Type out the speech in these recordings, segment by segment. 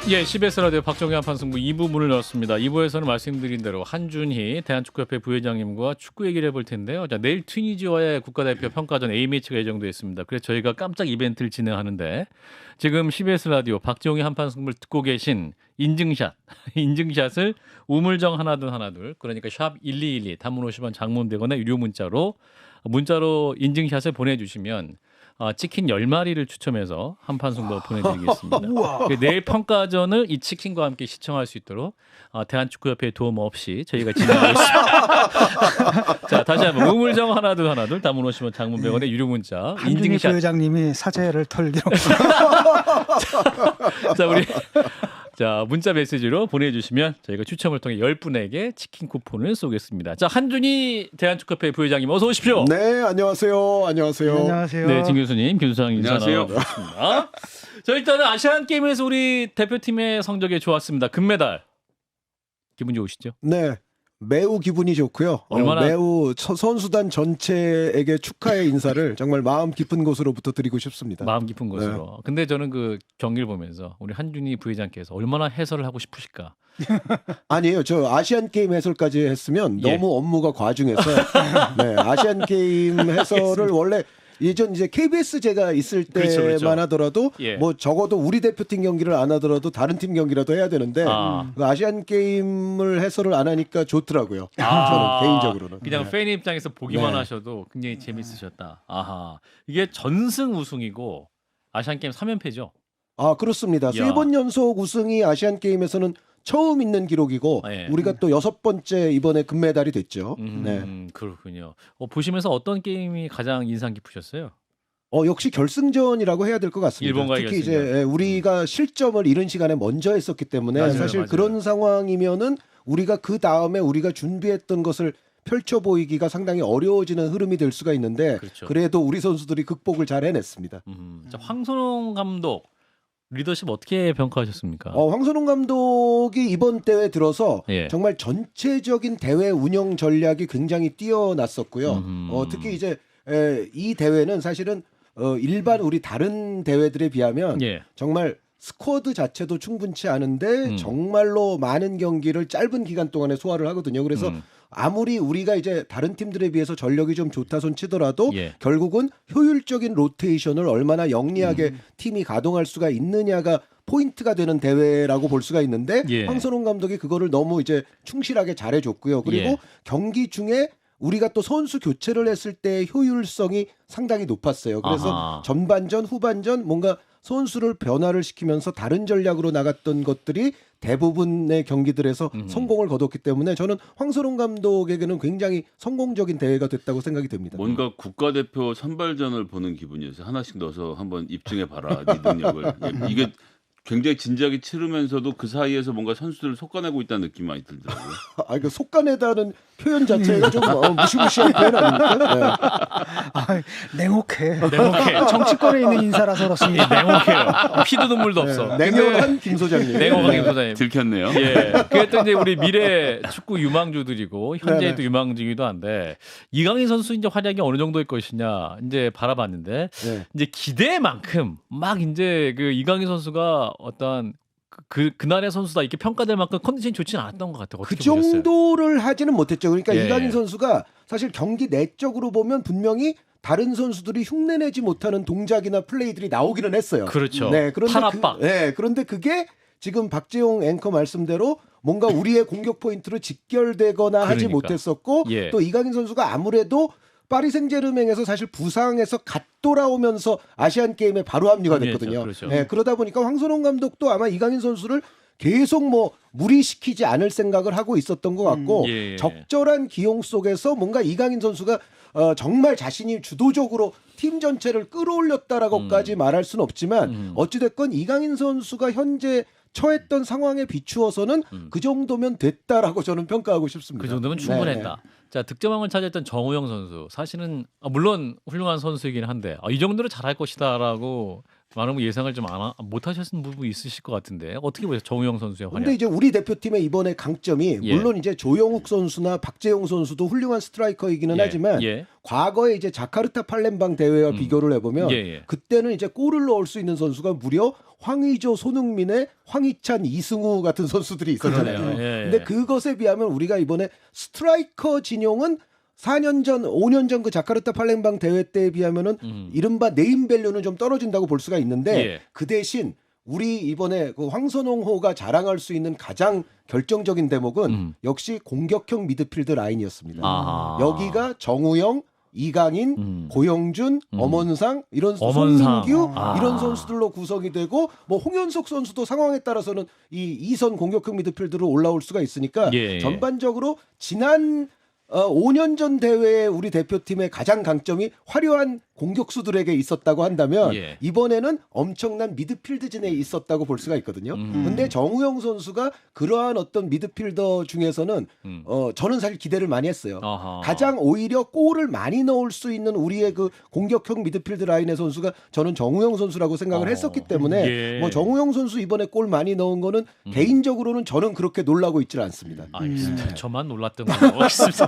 예, CBS 라디오 박정희 한판 승부 2부 문을 열었습니다. 2부에서는 말씀드린 대로 한준희 대한축구협회 부회장님과 축구 얘기를 해볼 텐데요. 자, 내일 튀니지와의 국가대표 평가전 A매치가 예정되어 있습니다. 그래서 저희가 깜짝 이벤트를 진행하는데 지금 CBS 라디오 박정희 한판 승부를 듣고 계신 인증샷을 우물정 하나둘 그러니까 샵 1212 단문 50원 장문 100원의 유료 문자로 인증샷을 보내주시면 치킨 10마리를 추첨해서 한판 승부 보내드리겠습니다. 내일 평가전을 이 치킨과 함께 시청할 수 있도록 대한축구협회의 도움 없이 저희가 진행하고 있습니다. 자, 다시 한번 우물정 하나둘 단문 50원 장문 100원의 유료 문자 인증샷. 부회장님이 사죄를 털기로. 자, 문자 메시지로 보내주시면 저희가 추첨을 통해 10분에게 치킨 쿠폰을 쏘겠습니다. 자, 한준희 대한축구협회 부회장님 어서 오십시오. 네, 안녕하세요. 안녕하세요. 네, 진 교수님, 김수상 인사 안녕하세요. 나눠보겠습니다. 자, 일단은 아시안 게임에서 우리 대표팀의 성적이 좋았습니다. 금메달. 기분 좋으시죠? 네, 매우 기분이 좋고요. 매우 선수단 전체에게 축하의 인사를 정말 마음 깊은 곳으로부터 드리고 싶습니다. 마음 깊은 곳으로. 네. 근데 저는 그 경기를 보면서 우리 한준희 부회장께서 얼마나 해설을 하고 싶으실까? 아니에요. 저 아시안 게임 해설까지 했으면 예. 너무 업무가 과중해서 네, 아시안 게임 해설을 원래 예전 이제 KBS 제가 있을 때만 그렇죠. 하더라도 예. 뭐 적어도 우리 대표팀 경기를 안 하더라도 다른 팀 경기라도 해야 되는데 그 아시안 게임을 해설을 안 하니까 좋더라고요. 저는 개인적으로는. 그냥 팬 입장에서 보기만 네. 하셔도 굉장히 재밌으셨다. 아하. 이게 전승 우승이고 아시안 게임 3연패죠. 아, 그렇습니다. 3번 연속 우승이 아시안 게임에서는 처음 있는 기록이고 네. 우리가 또 6번째 이번에 금메달이 됐죠. 네. 그렇군요. 보시면서 어떤 게임이 가장 인상 깊으셨어요? 역시 결승전이라고 해야 될 것 같습니다. 일본과의 특히 결승전. 이제 우리가 실점을 이른 시간에 먼저 했었기 때문에 맞아요, 사실 맞아요. 그런 상황이면은 우리가 그 다음에 우리가 준비했던 것을 펼쳐 보이기가 상당히 어려워지는 흐름이 될 수가 있는데 그렇죠. 그래도 우리 선수들이 극복을 잘 해냈습니다. 자, 황선홍 감독 리더십 어떻게 평가하셨습니까? 황선홍 감독이 이번 대회 들어서 예. 정말 전체적인 대회 운영 전략이 굉장히 뛰어났었고요. 특히 이제 이 대회는 사실은 일반 우리 다른 대회들에 비하면 예. 정말 스쿼드 자체도 충분치 않은데 정말로 많은 경기를 짧은 기간 동안에 소화를 하거든요. 그래서 아무리 우리가 이제 다른 팀들에 비해서 전력이 좀 좋다 손 치더라도 예. 결국은 효율적인 로테이션을 얼마나 영리하게 팀이 가동할 수가 있느냐가 포인트가 되는 대회라고 볼 수가 있는데 예. 황선홍 감독이 그거를 너무 이제 충실하게 잘해줬고요. 그리고 예. 경기 중에 우리가 또 선수 교체를 했을 때 효율성이 상당히 높았어요. 그래서 아하. 전반전, 후반전 뭔가 선수를 변화를 시키면서 다른 전략으로 나갔던 것들이 대부분의 경기들에서 성공을 거뒀기 때문에 저는 황선홍 감독에게는 굉장히 성공적인 대회가 됐다고 생각이 됩니다. 뭔가 국가대표 선발전을 보는 기분이었어요. 하나씩 넣어서 한번 입증해봐라 네 능력을. 이게 굉장히 진지하게 치르면서도 그 사이에서 뭔가 선수들을 속아내고 있다는 느낌이 많이 들더라고요. 그 속가내다는 표현 자체가 좀 무시무시한 표현 아닙니까? 냉혹해. 냉혹해. 정치권에 있는 인사라서 그렇습니다. 냉혹해요. 피도 눈물도 없어. 냉혹한 김 소장님. 냉혹한 김 소장님. 들켰네요. 예. 그게 또 이제 우리 미래 축구 유망주들이고 현재 네네. 또 유망주이기도 한데 이강인 선수 이제 활약이 어느 정도일 것이냐 이제 바라봤는데 네. 이제 기대만큼 막 이제 그 이강인 선수가 어떤 그날의 선수다 이렇게 평가될 만큼 컨디션이 좋지는 않았던 것 같아요. 그 어떻게 보셨어요? 정도를 하지는 못했죠. 그러니까 예. 이강인 선수가 사실 경기 내적으로 보면 분명히 다른 선수들이 흉내내지 못하는 동작이나 플레이들이 나오기는 했어요. 그렇죠. 네, 그런데 팔압박. 그런데 그게 지금 박재용 앵커 말씀대로 뭔가 우리의 공격 포인트로 직결되거나 하지 그러니까. 못했었고 예. 또 이강인 선수가 아무래도 파리 생제르맹에서 사실 부상에서 갓 돌아오면서 아시안 게임에 바로 합류가 됐거든요. 그렇죠. 네, 그러다 보니까 황선홍 감독도 아마 이강인 선수를 계속 뭐 무리시키지 않을 생각을 하고 있었던 것 같고 예. 적절한 기용 속에서 뭔가 이강인 선수가 정말 자신이 주도적으로 팀 전체를 끌어올렸다라고까지 말할 수는 없지만 어찌됐건 이강인 선수가 현재 처했던 상황에 비추어서는 그 정도면 됐다라고 저는 평가하고 싶습니다. 그 정도면 충분했다. 자, 득점왕을 차지했던 정우영 선수 사실은 물론 훌륭한 선수이긴 한데 이 정도로 잘할 것이다라고 많은 분 예상을 좀 못 하셨는 부분이 있으실 것 같은데 어떻게 보세요? 정우영 선수의 활약. 근데 이제 우리 대표팀의 이번에 강점이 예. 물론 이제 조영욱 선수나 박재용 선수도 훌륭한 스트라이커이기는 예. 하지만 예. 과거에 이제 자카르타 팔렘방 대회와 비교를 해보면 예. 그때는 이제 골을 넣을 수 있는 선수가 무려 황의조, 손흥민의 황희찬, 이승우 같은 선수들이 있었잖아요. 그러네요. 예. 근데 그것에 비하면 우리가 이번에 스트라이커 진용은 4년 전, 5년 전 그 자카르타 팔렘방 대회 때에 비하면은 이른바 네임밸류는 좀 떨어진다고 볼 수가 있는데 예. 그 대신 우리 이번에 그 황선홍호가 자랑할 수 있는 가장 결정적인 대목은 역시 공격형 미드필드 라인이었습니다. 아하. 여기가 정우영, 이강인, 고영준, 엄원상 이런 엄원상. 송민규 아. 이런 선수들로 구성이 되고 뭐 홍현석 선수도 상황에 따라서는 이 2선 공격형 미드필드로 올라올 수가 있으니까 예. 전반적으로 지난 5년 전 대회에 우리 대표팀의 가장 강점이 화려한 공격수들에게 있었다고 한다면 예. 이번에는 엄청난 미드필드진에 있었다고 볼 수가 있거든요. 근데 정우영 선수가 그러한 어떤 미드필더 중에서는 저는 사실 기대를 많이 했어요. 아하. 가장 오히려 골을 많이 넣을 수 있는 우리의 그 공격형 미드필드 라인의 선수가 저는 정우영 선수라고 생각을 했었기 때문에 예. 뭐 정우영 선수 이번에 골 많이 넣은 거는 개인적으로는 저는 그렇게 놀라고 있질 않습니다. 알겠습니다. 저만 놀랐던 걸로 하겠습니다.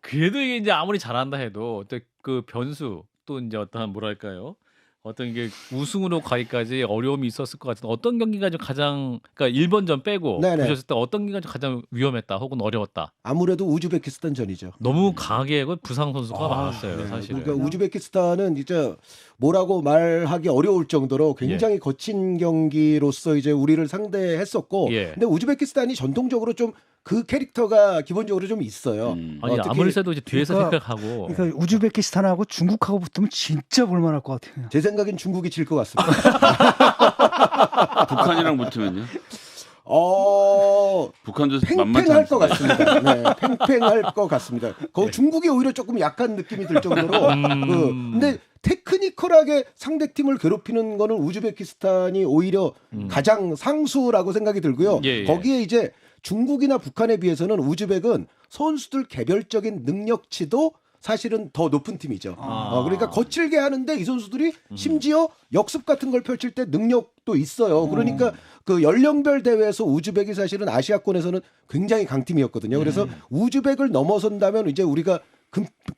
그래도 이게 이제 아무리 잘한다 해도 또 그 변수 또 이제 어떠한 뭐랄까요? 어떤 이게 우승으로 가기까지 어려움이 있었을 것 같은데 어떤 경기가 좀 가장 그러니까 1번전 빼고 네네. 보셨을 때 어떤 경기가 좀 가장 위험했다 혹은 어려웠다. 아무래도 우즈베키스탄전이죠. 너무 강하게 그 부상 선수가 많았어요, 네. 사실은. 그러니까 우즈베키스탄은 이제 뭐라고 말하기 어려울 정도로 굉장히 거친 경기로서 이제 우리를 상대했었고, 예. 근데 우즈베키스탄이 전통적으로 좀 그 캐릭터가 기본적으로 좀 있어요. 아니 특히 아무리 세도 이제 뒤에서 그러니까- 생각하고 그러니까 우즈베키스탄하고 중국하고 붙으면 진짜 볼만할 것 같아요. 제 생각엔 중국이 질 것 같습니다. 북한이랑 붙으면요? 북한도 만만치 팽팽할 것 않습니다. 같습니다. 네, 팽팽할 것 같습니다. 중국이 오히려 조금 약한 느낌이 들 정도로. 근데 테크니컬하게 상대팀을 괴롭히는 거는 우즈베키스탄이 오히려 가장 상수라고 생각이 들고요. 예. 거기에 이제 중국이나 북한에 비해서는 우즈벡은 선수들 개별적인 능력치도 사실은 더 높은 팀이죠. 그러니까 거칠게 하는데 이 선수들이 심지어 역습 같은 걸 펼칠 때 능력도 있어요. 그러니까 그 연령별 대회에서 우즈벡이 사실은 아시아권에서는 굉장히 강팀이었거든요. 그래서 우즈벡을 넘어선다면 이제 우리가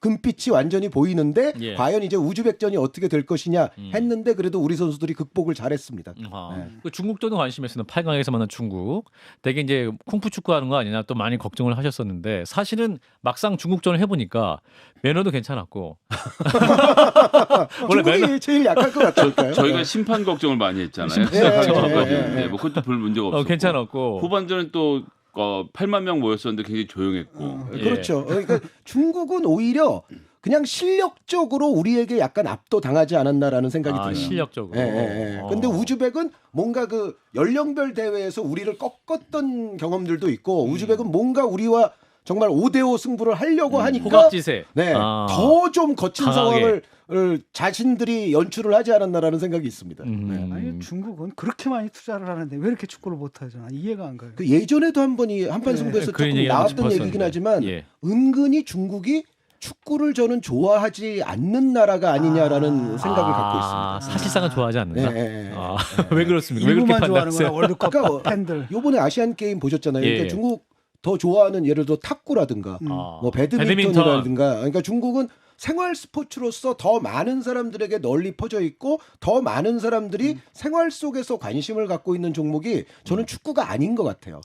금빛이 완전히 보이는데 예. 과연 이제 우즈벡전이 어떻게 될 것이냐 했는데 그래도 우리 선수들이 극복을 잘했습니다. 그 중국전도 관심했으면 8강에서 만난 중국 되게 이제 쿵푸 축구하는 거 아니냐 또 많이 걱정을 하셨었는데 사실은 막상 중국전을 해보니까 매너도 괜찮았고 원래 중국이 제일 약할 것 같을까요? 저희가 심판 걱정을 많이 했잖아요. 심판. 시작하기 예, 전까지. 예, 예. 네, 뭐 그것도 별 문제가 없었고. 괜찮았고 후반전은 또 8만 명 모였었는데 굉장히 조용했고. 예. 그렇죠. 그러니까 중국은 오히려 그냥 실력적으로 우리에게 약간 압도당하지 않았나라는 생각이 들어요. 실력적으로. 근데 우즈벡은 뭔가 그 연령별 대회에서 우리를 꺾었던 경험들도 있고 우즈벡은 뭔가 우리와 정말 5대5 승부를 하려고 하니까 호각지세. 네, 아. 더 좀 거친 강하게. 상황을 자신들이 연출을 하지 않았나라는 생각이 있습니다. 네. 아니 중국은 그렇게 많이 투자를 하는데 왜 이렇게 축구를 못하죠? 난 이해가 안 가요. 그 예전에도 한 번이 한판 승부에서 그런 조금 얘기 한번 나왔던 짚었었는데. 얘기긴 하지만 예. 은근히 중국이 축구를 저는 좋아하지 않는 나라가 아니냐라는 생각을 갖고 있습니다. 사실상은 좋아하지 않는다. 네. 왜 그렇습니까? 왜 그렇게 일부만 좋아하는구나 판단하세요? 월드컵 그러니까 팬들. 요번에 아시안 게임 보셨잖아요. 예. 그러니까 중국 더 좋아하는 예를 들어 탁구라든가 뭐 배드민턴이라든가 그러니까 중국은 생활 스포츠로서 더 많은 사람들에게 널리 퍼져 있고 더 많은 사람들이 생활 속에서 관심을 갖고 있는 종목이 저는 축구가 아닌 것 같아요.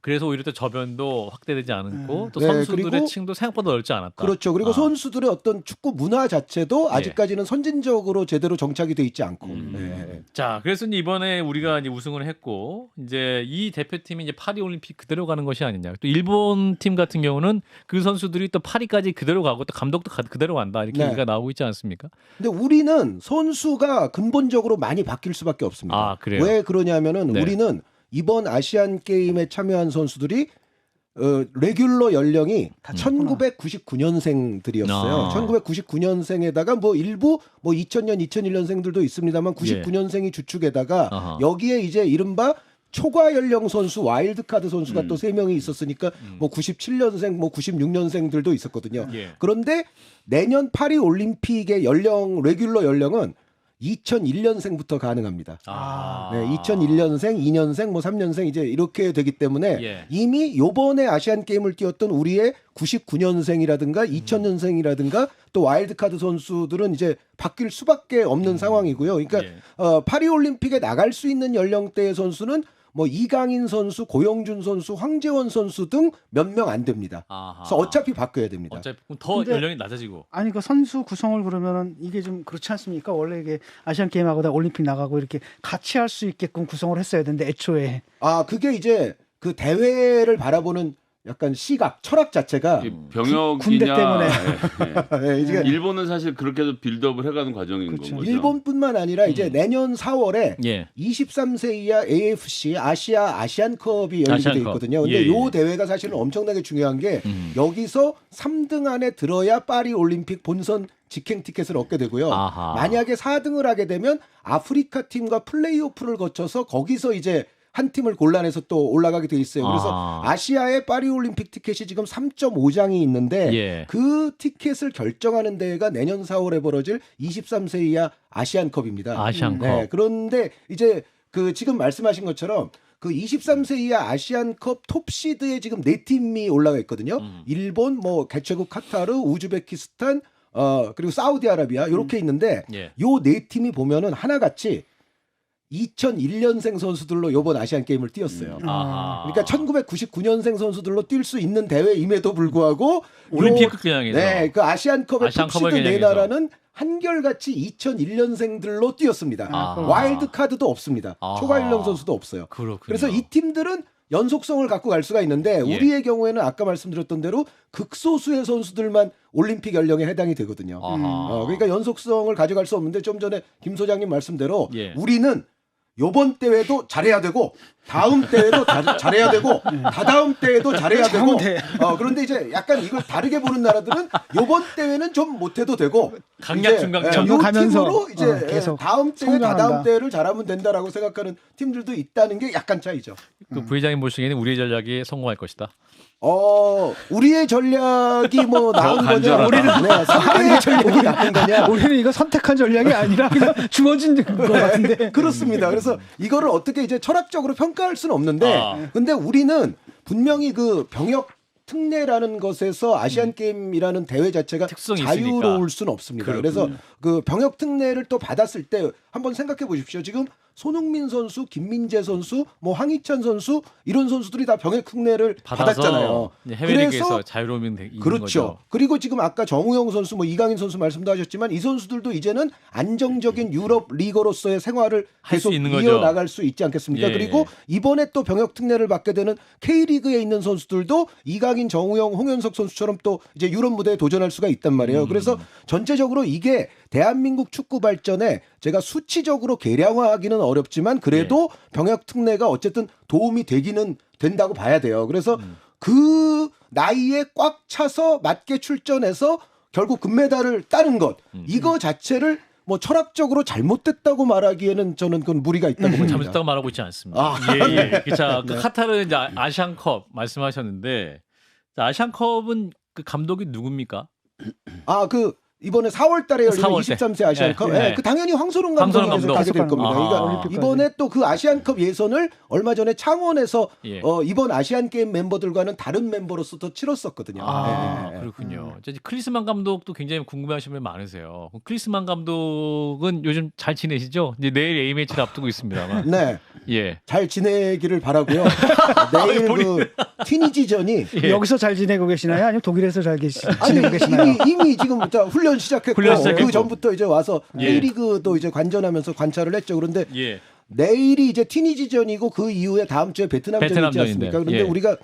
그래서 오히려 또 저변도 확대되지 않고 또 네, 선수들의 그리고 층도 생각보다 넓지 않았다. 그렇죠. 그리고 선수들의 어떤 축구 문화 자체도 아직까지는 선진적으로 제대로 정착이 돼 있지 않고. 네. 자, 그래서 이제 이번에 우리가 이제 우승을 했고 이제 이 대표팀이 이제 파리 올림픽 그대로 가는 것이 아니냐. 또 일본 팀 같은 경우는 그 선수들이 또 파리까지 그대로 가고 또 감독도 그대로 간다 이렇게 네. 얘기가 나오고 있지 않습니까? 근데 우리는 선수가 근본적으로 많이 바뀔 수밖에 없습니다. 아, 그래요? 왜 그러냐면은 네. 우리는 이번 아시안 게임에 참여한 선수들이 레귤러 연령이 다 1999년생들이었어요. 아. 1999년생에다가 뭐 일부 뭐 2000년, 2001년생들도 있습니다만 99년생이 주축에다가 아하. 여기에 이제 이른바 초과 연령 선수 와일드카드 선수가 또 3명이 있었으니까 뭐 97년생 뭐 96년생들도 있었거든요. 예. 그런데 내년 파리 올림픽의 연령 레귤러 연령은 2001년생부터 가능합니다. 아. 네, 2001년생, 2년생, 뭐 3년생 이제 이렇게 되기 때문에 예. 이미 요번에 아시안 게임을 뛰었던 우리의 99년생이라든가 2000년생이라든가 또 와일드카드 선수들은 이제 바뀔 수밖에 없는 상황이고요. 그러니까 예. 파리 올림픽에 나갈 수 있는 연령대의 선수는 뭐 이강인 선수, 고영준 선수, 황재원 선수 등 몇 명 안 됩니다. 아하. 그래서 어차피 바꿔야 됩니다. 어차피 더 근데- 연령이 낮아지고. 아니 그 선수 구성을 그러면은 이게 좀 그렇지 않습니까? 원래 이게 아시안 게임하고 올림픽 나가고 이렇게 같이 할 수 있게끔 구성을 했어야 되는데 애초에 그게 이제 그 대회를 바라보는 약간 시각, 철학 자체가 병역이냐 군대 때문에. 네, 이제 일본은 사실 그렇게 해서 빌드업을 해가는 과정인 그렇죠. 거죠. 일본뿐만 아니라 이제 내년 4월에 예. 23세 이하 AFC 아시안컵이 열리게 돼 아시안컵. 있거든요. 근데 예, 예. 요 대회가 사실은 엄청나게 중요한 게 여기서 3등 안에 들어야 파리 올림픽 본선 직행 티켓을 얻게 되고요. 아하. 만약에 4등을 하게 되면 아프리카 팀과 플레이오프를 거쳐서 거기서 이제 한 팀을 골라내서 또 올라가게 돼 있어요. 그래서 아시아의 파리 올림픽 티켓이 지금 3.5장이 있는데 예. 그 티켓을 결정하는 대회가 내년 4월에 벌어질 23세 이하 아시안컵입니다. 아시안컵. 네, 그런데 이제 그 지금 말씀하신 것처럼 그 23세 이하 아시안컵 톱시드에 지금 4팀이 올라가 있거든요. 일본, 뭐 개최국 카타르, 우즈베키스탄, 그리고 사우디아라비아 이렇게 있는데 예. 요 4팀이 보면은 하나같이 2001년생 선수들로 이번 아시안 게임을 뛰었어요. 아하. 그러니까 1999년생 선수들로 뛸 수 있는 대회임에도 불구하고 올림픽 대항에서. 네, 그 아시안컵의 아시안컵을 톱시드 네 겨냥해서. 나라는 한결같이 2001년생들로 뛰었습니다. 아하. 와일드 카드도 없습니다. 아하. 초과 연령 선수도 없어요. 그렇군요. 그래서 이 팀들은 연속성을 갖고 갈 수가 있는데 예. 우리의 경우에는 아까 말씀드렸던 대로 극소수의 선수들만 올림픽 연령에 해당이 되거든요. 아하. 그러니까 연속성을 가져갈 수 없는데 좀 전에 김 소장님 말씀대로 예. 우리는 요번 대회도 잘해야 되고 다음 대회도 잘해야 되고 다다음 대회도 잘해야 되고 그런데 이제 약간 이걸 다르게 보는 나라들은 요번 대회는 좀 못해도 되고 강약 이제, 중강약. 요 적용하면서, 팀으로 이제 계속 다음 대회 성장한다. 다다음 대회를 잘하면 된다라고 생각하는 팀들도 있다는 게 약간 차이죠. 그 부회장님 보시기에는 우리의 전략이 성공할 것이다. 우리의 전략이 뭐 나은 거냐? 간절하다. 우리는 상대의 전략이 나은 거냐? 우리는 이거 선택한 전략이 아니라 그냥 주어진 것 같은데. 그렇습니다. 그래서 이거를 어떻게 이제 철학적으로 평가할 수는 없는데, 근데 우리는 분명히 그 병역 특례라는 것에서 아시안 게임이라는 대회 자체가 특성이 자유로울 수는 없습니다. 그래서 그 병역 특례를 또 받았을 때 한번 생각해 보십시오. 지금 손흥민 선수, 김민재 선수, 뭐 황희찬 선수 이런 선수들이 다 병역 특례를 받았잖아요. 해외 리그에서 자유로움이 있는 그렇죠. 거죠. 그리고 지금 아까 정우영 선수, 뭐 이강인 선수 말씀도 하셨지만 이 선수들도 이제는 안정적인 유럽 리거로서의 생활을 할수 계속 있는 거죠. 이어나갈 수 있지 않겠습니까? 예. 그리고 이번에 또 병역 특례를 받게 되는 K리그에 있는 선수들도 이강인, 정우영, 홍현석 선수처럼 또 이제 유럽 무대에 도전할 수가 있단 말이에요. 그래서 전체적으로 이게 대한민국 축구 발전에 제가 수치적으로 계량화하기는 어렵지만 그래도 병역 특례가 어쨌든 도움이 되기는 된다고 봐야 돼요. 그래서 그 나이에 꽉 차서 맞게 출전해서 결국 금메달을 따는 것 이거 자체를 뭐 철학적으로 잘못됐다고 말하기에는 저는 그건 무리가 있다고 봅니다. 잘못했다고 말하고 있지 않습니다. 예. 자, 그 카타르 이제 아시안컵 말씀하셨는데 자, 아시안컵은 그 감독이 누굽니까? 그 이번에 4월 달에 열리는 4월 때. 23세 아시안컵 네. 그 당연히 황소롱 황소롱 감독에서 감독. 가게 될 겁니다. 아하. 그러니까 올림픽까지. 이번에 또 그 아시안컵 예선을 얼마 전에 창원에서 예. 이번 아시안 게임 멤버들과는 다른 멤버로서 또 치렀었거든요. 네. 그렇군요. 이제 클리스만 감독도 굉장히 궁금해하시는 분 많으세요. 클리스만 감독은 요즘 잘 지내시죠? 이제 내일 A 매치를 앞두고 있습니다만. 네. 예. 잘 지내기를 바라고요. 내일 그 튀니지전이 예. 여기서 잘 지내고 계시나요? 아니면 독일에서 잘 아니 지내고 계시나요? 이미 지금 훈련 시작했고 훈련 시작했고. 그 전부터 이제 와서 예. K리그도 이제 관전하면서 관찰을 했죠. 그런데 예. 내일이 이제 튀니지전이고 그 이후에 다음 주에 베트남전이 있지 베트남전인데. 않습니까? 그런데 예. 우리가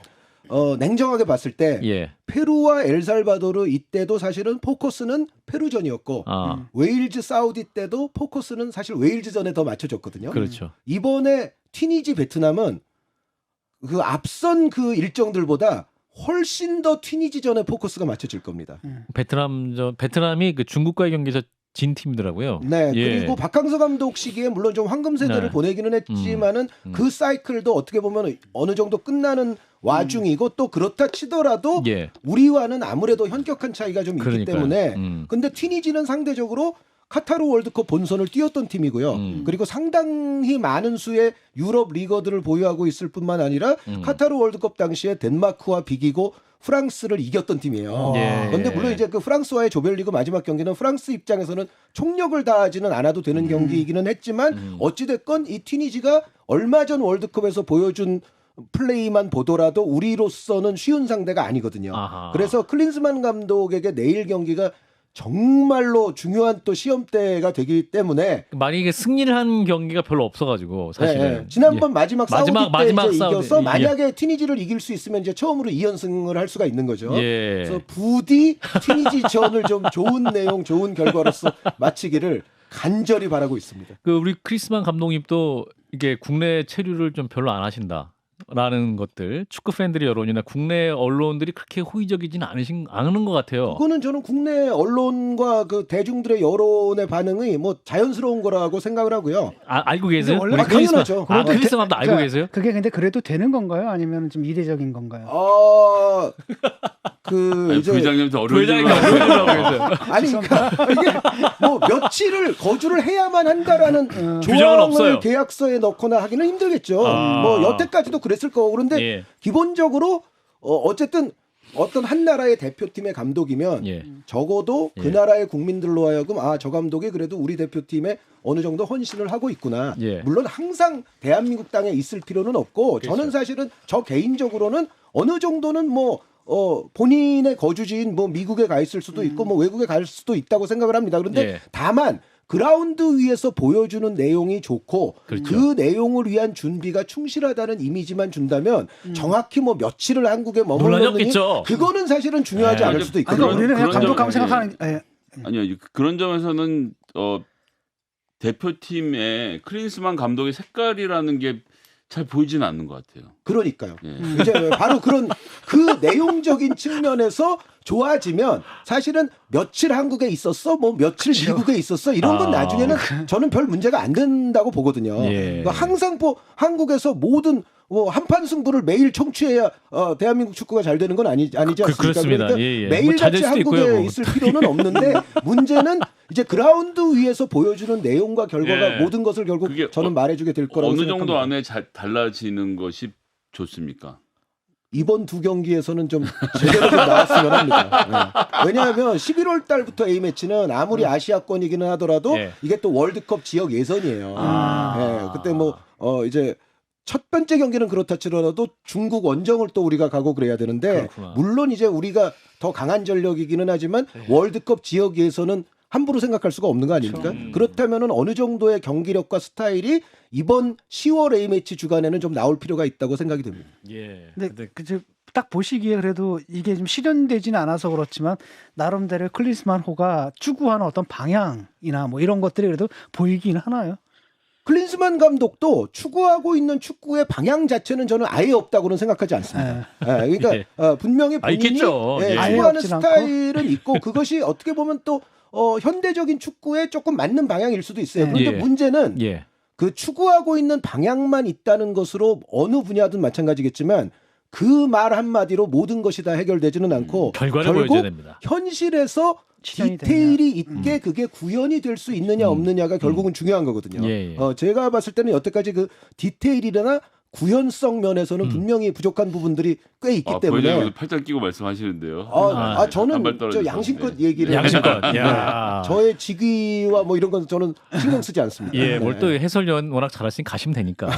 냉정하게 봤을 때 예. 페루와 엘살바도르 이때도 사실은 포커스는 페루전이었고 웨일즈 사우디 때도 포커스는 사실 웨일즈전에 더 맞춰졌거든요. 그렇죠. 이번에 튀니지 베트남은 그 앞선 그 일정들보다 훨씬 더 튀니지전에 포커스가 맞춰질 겁니다. 베트남이 그 중국과의 경기에서 진 팀이더라고요. 네, 예. 그리고 박항서 감독 시기에 물론 좀 황금 세대를 네. 보내기는 했지만은 그 사이클도 어떻게 보면 어느 정도 끝나는 와중이고 또 그렇다 치더라도 예. 우리와는 아무래도 현격한 차이가 좀 있기 그러니까요. 때문에 음. 근데 튀니지는 상대적으로 카타르 월드컵 본선을 뛰었던 팀이고요. 그리고 상당히 많은 수의 유럽 리거들을 보유하고 있을 뿐만 아니라 카타르 월드컵 당시에 덴마크와 비기고 프랑스를 이겼던 팀이에요. 예. 그런데 물론 이제 그 프랑스와의 조별리그 마지막 경기는 프랑스 입장에서는 총력을 다하지는 않아도 되는 경기이기는 했지만 어찌됐건 이 튀니지가 얼마 전 월드컵에서 보여준 플레이만 보더라도 우리로서는 쉬운 상대가 아니거든요. 아하. 그래서 클린스만 감독에게 내일 경기가 정말로 중요한 또 시험대가 되기 때문에 만약에 승리를 한 경기가 별로 없어가지고 사실은 네, 지난번 마지막 사우디 때 이제 사우디. 이겨서 예. 만약에 튀니지를 이길 수 있으면 이제 처음으로 2연승을 할 수가 있는 거죠. 예. 그래서 부디 튀니지전을 좀 좋은 내용, 좋은 결과로서 마치기를 간절히 바라고 있습니다. 그 우리 크리스만 감독님도 이게 국내 체류를 좀 별로 안 하신다라는 것들 축구 팬들의 여론이나 국내 언론들이 그렇게 호의적이지는 않은 것 같아요. 그거는 저는 국내 언론과 그 대중들의 여론의 반응이 뭐 자연스러운 거라고 생각을 하고요. 알고 계세요? 원래 우리 크리스만 당연하죠. 크리스만 감독 알고 그러니까 계세요? 그게 근데 그래도 되는 건가요? 아니면 좀 이례적인 건가요? 그 아니, 이제 부회장님한테 부회장이 어려운 어려우라고 해서 아니 그러니까 이게 뭐 며칠을 거주를 해야만 한다라는 규정은 조항을 없어요. 계약서에 넣거나 하기는 힘들겠죠. 아. 뭐 여태까지도 그랬을 거고 그런데 예. 기본적으로 어쨌든 어떤 한 나라의 대표팀의 감독이면 예. 적어도 그 예. 나라의 국민들로 하여금 저 감독이 그래도 우리 대표팀에 어느 정도 헌신을 하고 있구나. 예. 물론 항상 대한민국 땅에 있을 필요는 없고 그렇죠. 저는 사실은 저 개인적으로는 어느 정도는 뭐 본인의 거주지인 뭐 미국에 가 있을 수도 있고 뭐 외국에 갈 수도 있다고 생각을 합니다. 그런데 예. 다만 그라운드 위에서 보여주는 내용이 좋고 그렇죠. 그 내용을 위한 준비가 충실하다는 이미지만 준다면 정확히 뭐 며칠을 한국에 논란이 머물렀느니 없겠죠. 그거는 사실은 중요하지 네. 않을 수도 그러니까 있거든요. 우리는 그냥 그런 감독하면 점은, 생각하는 아니요 그런 점에서는 대표팀의 클린스만 감독의 색깔이라는 게 잘 보이지는 않는 것 같아요. 그러니까요. 예. 이제 바로 그런 그 내용적인 측면에서 좋아지면 사실은 며칠 한국에 있었어, 뭐 며칠 미국에 있었어 이런 건 나중에는 저는 별 문제가 안 된다고 보거든요. 예. 그러니까 항상 한국에서 모든 한판 승부를 매일 청취해야 대한민국 축구가 잘 되는 건 아니지 않습니까? 그렇습니다. 그러니까 예, 예. 매일같이 뭐 한국에 있고요, 뭐. 있을 필요는 없는데 문제는 이제 그라운드 위에서 보여주는 내용과 결과가 예. 모든 것을 결국 그게 저는 말해주게 될 거라고 어느 생각합니다. 정도 안에 달라지는 것이 좋습니까? 이번 두 경기에서는 좀 제대로 좀 나왔으면 합니다. 네. 왜냐하면 11월 달부터 A매치는 아무리 아시아권이기는 하더라도 예. 이게 또 월드컵 지역 예선이에요. 아. 네. 그때 뭐 이제 첫 번째 경기는 그렇다 치더라도 중국 원정을 또 우리가 가고 그래야 되는데 그렇구나. 물론 이제 우리가 더 강한 전력이기는 하지만 월드컵 지역 예선은 함부로 생각할 수가 없는 거 아닙니까? 그렇다면은 어느 정도의 경기력과 스타일이 이번 10월 A매치 주간에는 좀 나올 필요가 있다고 생각이 듭니다. 예. 근데 딱 보시기에 그래도 이게 좀 실현되지는 않아서 그렇지만 나름대로 클린스만 호가 추구하는 어떤 방향이나 뭐 이런 것들이 그래도 보이긴 하나요? 클린스만 감독도 추구하고 있는 축구의 방향 자체는 저는 아예 없다고는 생각하지 않습니다. 그러니까 예. 분명히 본인이 있겠죠. 예. 아예 추구하는 없진 스타일은 있고 그것이 어떻게 보면 또 현대적인 축구에 조금 맞는 방향일 수도 있어요. 그런데 예. 문제는 예. 그 추구하고 있는 방향만 있다는 것으로 어느 분야든 마찬가지겠지만 그 말 한마디로 모든 것이 다 해결되지는 않고 결과를 보여줘야 됩니다. 현실에서 실현이 디테일이 있게 그게 구현이 될 수 있느냐 없느냐가 결국은 중요한 거거든요. 예, 예. 제가 봤을 때는 여태까지 그 디테일이나 구현성 면에서는 분명히 부족한 부분들이 꽤 있기 때문에 부회장님도 팔짱 끼고 말씀하시는데요. 저는 한발 떨어져서. 양심껏 네. 얘기를 양심껏. 합니다. 야. 저의 직위와 뭐 이런 건 저는 신경 쓰지 않습니다. 예, 네. 뭘 또 해설위원 워낙 잘하시니 가시면 되니까.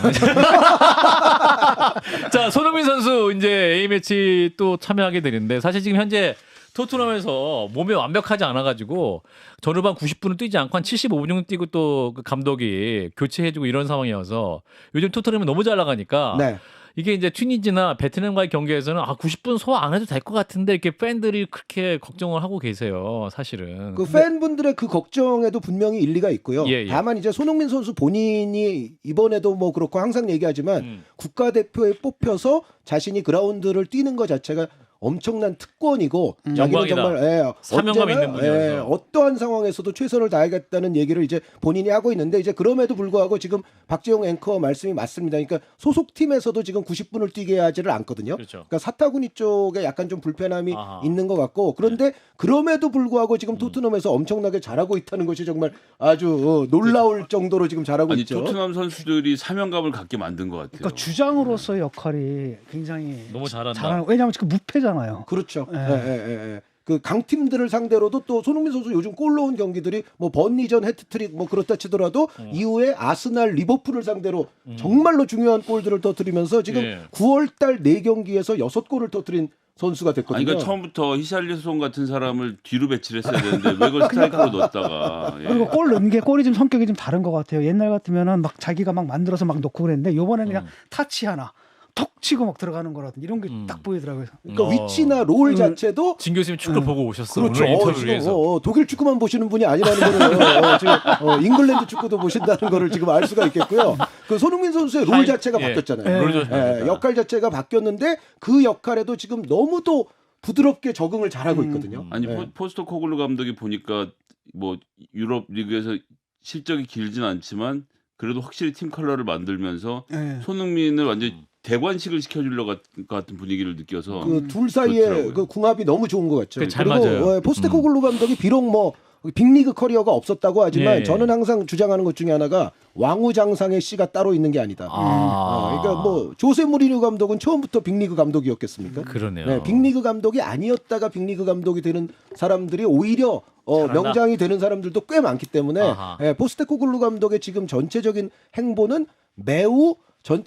자, 손흥민 선수 이제 A 매치 또 참여하게 되는데 사실 지금 현재 토트넘에서 몸이 완벽하지 않아가지고 전후반 90분을 뛰지 않고 한 75분 정도 뛰고 또 그 감독이 교체해주고 이런 상황이어서 요즘 토트넘이 너무 잘 나가니까 네. 이게 이제 튀니지나 베트남과의 경기에서는 90분 소화 안 해도 될 것 같은데 이렇게 팬들이 그렇게 걱정을 하고 계세요, 사실은. 그 팬분들의 그 걱정에도 분명히 일리가 있고요. 예, 예. 다만 이제 손흥민 선수 본인이 이번에도 뭐 그렇고 항상 얘기하지만 국가대표에 뽑혀서 자신이 그라운드를 뛰는 것 자체가 엄청난 특권이고 자기는 영광이다. 정말 사명감 언제나, 있는 분이어서. 어떠한 상황에서도 최선을 다하겠다는 얘기를 이제 본인이 하고 있는데 이제 그럼에도 불구하고 지금 박재용 앵커 말씀이 맞습니다. 그러니까 소속팀에서도 지금 90분을 뛰게 하지를 않거든요. 그렇죠. 그러니까 사타구니 쪽에 약간 좀 불편함이 아하. 있는 것 같고 그런데 그럼에도 불구하고 지금 토트넘에서 엄청나게 잘하고 있다는 것이 정말 아주 놀라울 정도로 지금 잘하고 아니 있죠. 토트넘 선수들이 사명감을 갖게 만든 것 같아요. 그러니까 주장으로서의 역할이 굉장히 너무 잘한다. 잘하는. 왜냐하면 지금 무패잖아요. 그렇죠. 예. 예. 그 강팀들을 상대로도 또 손흥민 선수 요즘 골 넣은 경기들이 뭐 번니전 해트트릭 뭐 그렇다 치더라도 이후에 아스날 리버풀을 상대로 정말로 중요한 골들을 터뜨리면서 지금 예. 9월달 4경기에서 6골을 터뜨린 선수가 됐거든요. 아니, 그러니까 처음부터 히샬리송 같은 사람을 뒤로 배치를 했어야 되는데 왜 그걸 스트라이커로 넣었다가 예. 그리고 골 넣는 게 골이 좀 성격이 좀 다른 것 같아요. 옛날 같으면은 막 자기가 막 만들어서 막 넣고 그랬는데 이번에는 그냥 타치 하나 톡 치고 막 들어가는 거라든지 이런 게 딱 보이더라고요. 그러니까 위치나 롤 자체도 진 교수님 축구를 보고 오셨어. 그렇죠. 오늘 인터뷰를 지금 위해서. 독일 축구만 보시는 분이 아니라는 거를 지금 잉글랜드 축구도 보신다는 거를 지금 알 수가 있겠고요. 그 손흥민 선수의 롤 자체가 예. 바뀌었잖아요. 롤 자체가 역할 자체가 바뀌었는데 그 역할에도 지금 너무도 부드럽게 적응을 잘하고 있거든요. 아니 예. 포스토코글루 감독이 보니까 뭐 유럽 리그에서 실적이 길진 않지만 그래도 확실히 팀 컬러를 만들면서 예. 손흥민을 완전 히 대관식을 시켜주려 같은 분위기를 느껴서 그 둘 사이에 좋더라고요. 그 궁합이 너무 좋은 것 같죠. 그게 잘 그리고 맞아요. 포스테코글루 감독이 비록 뭐 빅리그 커리어가 없었다고 하지만 예. 저는 항상 주장하는 것 중에 하나가 왕우장상의 씨가 따로 있는 게 아니다. 그러니까 뭐 조세 무리뉴 감독은 처음부터 빅리그 감독이었겠습니까? 그러네요. 네, 빅리그 감독이 아니었다가 빅리그 감독이 되는 사람들이 오히려 잘한다. 명장이 되는 사람들도 꽤 많기 때문에 아하. 포스테코글루 감독의 지금 전체적인 행보는 매우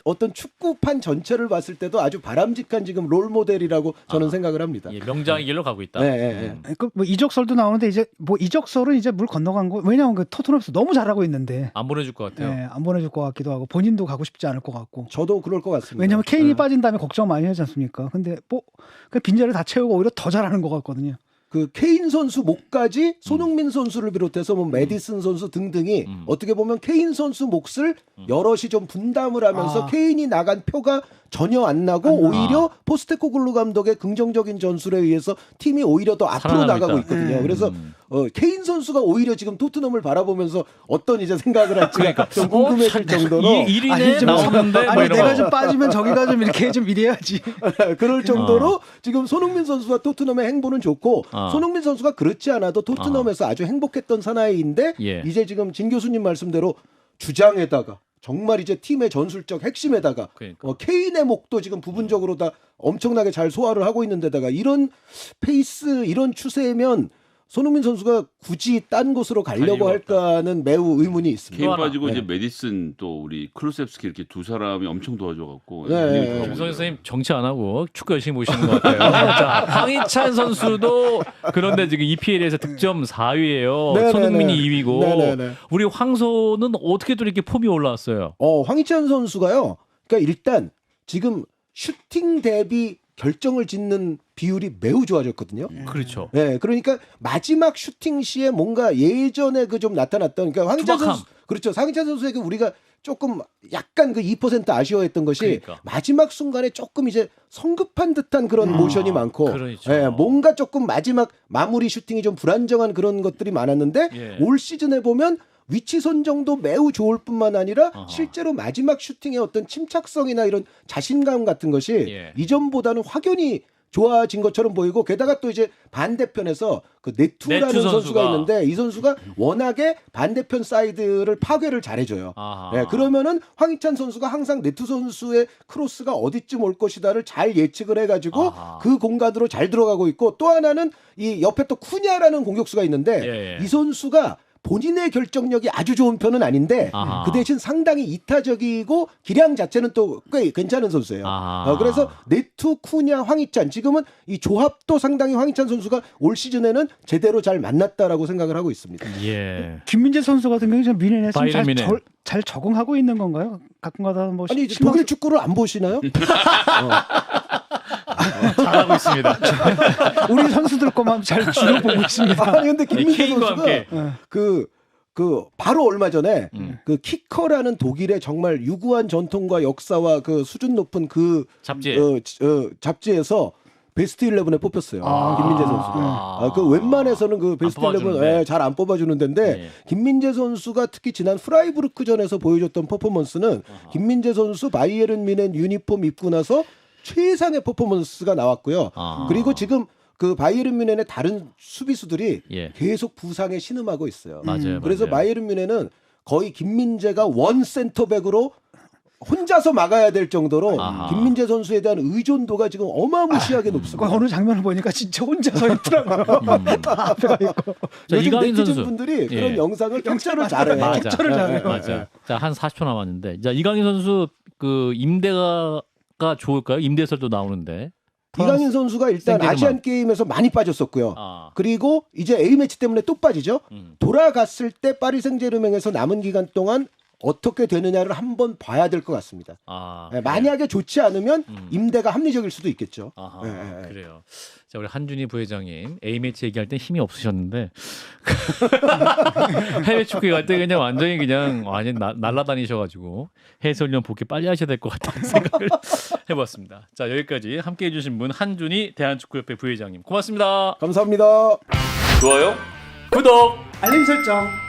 어떤 축구판 전체를 봤을 때도 아주 바람직한 지금 롤 모델이라고 저는 생각을 합니다. 예, 명장의 길로 가고 있다. 네. 뭐 이적설도 나오는데 이제 뭐 이적설은 이제 물 건너간 거. 왜냐하면 그 토트넘에서 너무 잘하고 있는데 안 보내줄 것 같아요. 예, 안 보내줄 것 같기도 하고 본인도 가고 싶지 않을 것 같고. 저도 그럴 것 같습니다. 왜냐하면 케인이 빠진 다음에 걱정 많이 하지 않습니까? 근데 뭐 그 빈자리를 다 채우고 오히려 더 잘하는 것 같거든요. 그 케인 선수 목까지 손흥민 선수를 비롯해서 뭐 메디슨 선수 등등이 어떻게 보면 케인 선수 몫을 여럿이 좀 분담을 하면서 케인이 나간 표가 전혀 안 나고 오히려 포스테코글루 감독의 긍정적인 전술에 의해서 팀이 오히려 더 앞으로 살아나고 나가고 있다. 있거든요. 그래서 케인 선수가 오히려 지금 토트넘을 바라보면서 어떤 이제 생각을 할지가 좀 궁금해질 정도로 1인에 좀 나오는데 뭐 아니 이런 내가 거. 좀 빠지면 저기가 좀 이렇게 좀 이래야지. 그럴 정도로 지금 손흥민 선수와 토트넘의 행보는 좋고 아. 손흥민 선수가 그렇지 않아도 토트넘에서 아주 행복했던 사나이인데 예. 이제 지금 진 교수님 말씀대로 주장에다가 정말 이제 팀의 전술적 핵심에다가 그러니까. 케인의 목도 지금 부분적으로 다 엄청나게 잘 소화를 하고 있는 데다가 이런 페이스 이런 추세면 손흥민 선수가 굳이 딴 곳으로 가려고 가려고 할까는 매우 의문이 있습니다. 케인 하나. 빠지고 네. 이제 메디슨 또 우리 크루셉스키 이렇게 두 사람이 엄청 도와줘갖고 네. 김성현 선생님 정치 안 하고 축구 열심히 보시는 것 같아요. 자, 황희찬 선수도 그런데 지금 EPL에서 득점 4위예요. 네네네. 손흥민이 2위고 네네네. 우리 황소는 어떻게 또 이렇게 폼이 올라왔어요? 황희찬 선수가요. 그러니까 일단 지금 슈팅 대비 결정을 짓는 비율이 매우 좋아졌거든요. 그렇죠. 네, 그러니까 마지막 슈팅 시에 뭔가 예전에 그 좀 나타났던 그러니까 황희찬 투박함. 선수 그렇죠. 황희찬 선수에게 우리가 조금 약간 그 2% 아쉬워했던 것이 그러니까. 마지막 순간에 조금 이제 성급한 듯한 그런 모션이 많고 그렇죠. 예, 뭔가 조금 마지막 마무리 슈팅이 좀 불안정한 그런 것들이 많았는데 예. 올 시즌에 보면 위치 선정도 매우 좋을 뿐만 아니라 아하. 실제로 마지막 슈팅의 어떤 침착성이나 이런 자신감 같은 것이 예. 이전보다는 확연히 좋아진 것처럼 보이고 게다가 또 이제 반대편에서 그 네투라는 네투 선수가 선수가. 있는데 이 선수가 워낙에 반대편 사이드를 파괴를 잘해줘요. 아하. 네, 그러면은 황희찬 선수가 항상 네투 선수의 크로스가 어디쯤 올 것이다를 잘 예측을 해가지고 아하. 그 공간으로 잘 들어가고 있고 또 하나는 이 옆에 또 쿠냐라는 공격수가 있는데 예. 이 선수가 본인의 결정력이 아주 좋은 편은 아닌데 아하. 그 대신 상당히 이타적이고 기량 자체는 또 꽤 괜찮은 선수예요. 아하. 그래서 네투, 쿠냐, 황희찬 지금은 이 조합도 상당히 황희찬 선수가 올 시즌에는 제대로 잘 만났다라고 생각을 하고 있습니다. 예. 김민재 선수 같은 경우는 좀 미네에 바이에른 미네. 잘 적응하고 있는 건가요? 가끔가다 뭐 아니 이제 실망- 독일 축구를 안 보시나요? 잘하고 있습니다. 우리 선수들 것만 잘 주로 보고 있습니다. 아니 근데 김민재 케인과 선수가 함께. 그 바로 얼마 전에 음. 그 키커라는 독일의 정말 유구한 전통과 역사와 그 수준 높은 그 잡지. 잡지에서 베스트 11에 뽑혔어요. 김민재 선수가. 그 웬만해서는 그 베스트 11 잘 안 뽑아주는 데인데 예. 김민재 선수가 특히 지난 프라이부르크전에서 보여줬던 퍼포먼스는 김민재 선수 바이에른 뮌헨 유니폼 입고 나서 최상의 퍼포먼스가 나왔고요. 그리고 지금 그 바이에른 뮌헨의 다른 수비수들이 예. 계속 부상에 신음하고 있어요. 맞아요. 그래서 맞아요. 바이에른 뮌헨은 거의 김민재가 원 센터백으로 혼자서 막아야 될 정도로 아하. 김민재 선수에 대한 의존도가 지금 어마무시하게 그 높습니다. 어느 장면을 보니까 진짜 혼자 서 있더라고요. 앞에가 있고. 자, 요즘 이강인 네티즌 선수. 분들이 예. 그런 영상을 캡처를 잘해. 맞아. 캡처를 잘해요. 맞아. 자, 한 40초 남았는데. 자, 이강인 선수 그 임대가 좋을까요? 임대설도 나오는데. 이강인 선수가 일단 생제르맹. 아시안 게임에서 많이 빠졌었고요. 아. 그리고 이제 A 매치 때문에 또 빠지죠. 음. 돌아갔을 때 파리 생제르맹에서 남은 기간 동안 어떻게 되느냐를 한번 봐야 될 것 같습니다. 아. 네, 만약에 좋지 않으면 임대가 합리적일 수도 있겠죠. 아하, 네. 그래요. 자, 우리 한준희 부회장님 A 매치 얘기할 때 힘이 없으셨는데 해외 축구 갈 때 그냥 완전히 날아다니셔가지고 해설위원 복귀 빨리 하셔야 될 것 같다는 생각을 해봤습니다. 자, 여기까지 함께해 주신 분 한준희 대한축구협회 부회장님 고맙습니다. 감사합니다. 좋아요, 구독. 알림 설정.